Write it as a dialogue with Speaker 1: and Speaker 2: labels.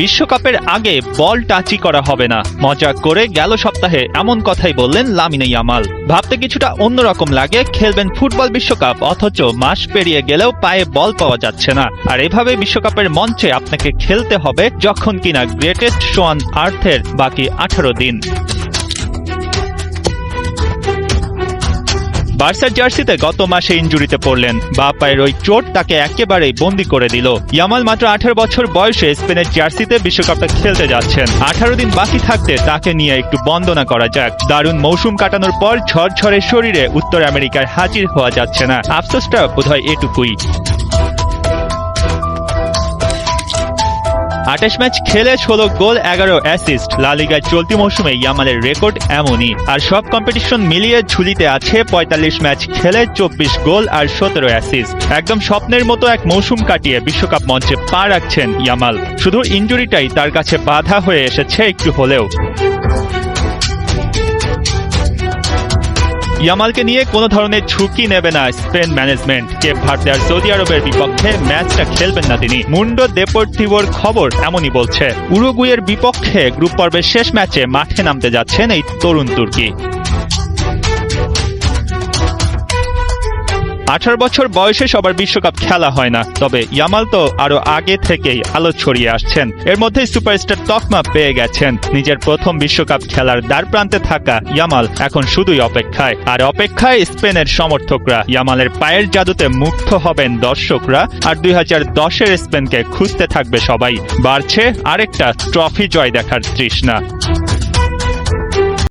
Speaker 1: বিশ্বকাপের আগে বল টাচই করা হবে না, মজা করে গেল সপ্তাহে এমন কথাই বললেন লামিনে ইয়ামাল। ভাবতে কিছুটা অন্যরকম লাগে, খেলবেন ফুটবল বিশ্বকাপ অথচ মাস পেরিয়ে গেলেও পায়ে বল পাওয়া যাচ্ছে না। আর এভাবে বিশ্বকাপের মঞ্চে আপনাকে খেলতে হবে যখন কিনা গ্রেটেস্ট শো অন আর্থের বাকি 18 দিন। বার্সার জার্সিতে গত মাসে ইনজুরিতে পড়লেন, বা পায়ের ওই চোট তাকে একেবারেই বন্দী করে দিল। ইয়ামাল মাত্র 18 বছর বয়সে স্পেনের জার্সিতে বিশ্বকাপটা খেলতে যাচ্ছেন। 18 দিন বাকি থাকতে তাকে নিয়ে একটু বন্দনা করা যাক। দারুণ মৌসুম কাটানোর পর ঝরঝরে শরীরে উত্তর আমেরিকায় হাজির হওয়া যাচ্ছে না, আফসোসটা বোধহয় এটুকুই। 28 ম্যাচ খেলে 16 গোল 11 অ্যাসিস্ট, লা লিগায় চলতি মৌসুমে ইয়ামালের রেকর্ড এমনই। আর সব কম্পিটিশন মিলিয়ে ঝুলিতে আছে 45 ম্যাচ খেলে 24 গোল আর 17 অ্যাসিস্ট। একদম স্বপ্নের মতো এক মৌসুম কাটিয়ে বিশ্বকাপ মঞ্চে পা রাখছেন ইয়ামাল। শুধু ইনজুরিটাই তার কাছে বাধা হয়ে এসেছে একটু হলেও। ইয়ামালকে নিয়ে কোনো ধরনের ঝুঁকি নেবে না স্পেন ম্যানেজমেন্ট। কেপ ভার্দে আর সৌদি আরবের বিপক্ষে ম্যাচটা খেলবেন না তিনি। মুন্ডো দেপোর্টিভোর খবর এমনই বলছে। উরুগুয়ের বিপক্ষে গ্রুপ পর্বের শেষ ম্যাচে মাঠে নামতে যাচ্ছেন এই তরুণ তুর্কি। 18 বছর বয়সে সবার বিশ্বকাপ খেলা হয় না, তবে ইয়ামাল তো আরো আগে থেকেই আলো ছড়িয়ে আসছেন। এর মধ্যে সুপারস্টার তকমা পেয়ে গেছেন। নিজের প্রথম বিশ্বকাপ খেলার দ্বার প্রান্তে থাকা ইয়ামাল এখন শুধুই অপেক্ষায়, আর অপেক্ষায় স্পেনের সমর্থকরা। ইয়ামালের পায়ের জাদুতে মুগ্ধ হবেন দর্শকরা, আর 2010-এর স্পেনকে খুঁজতে থাকবে সবাই। বাড়ছে আরেকটা ট্রফি জয় দেখার তৃষ্ণা।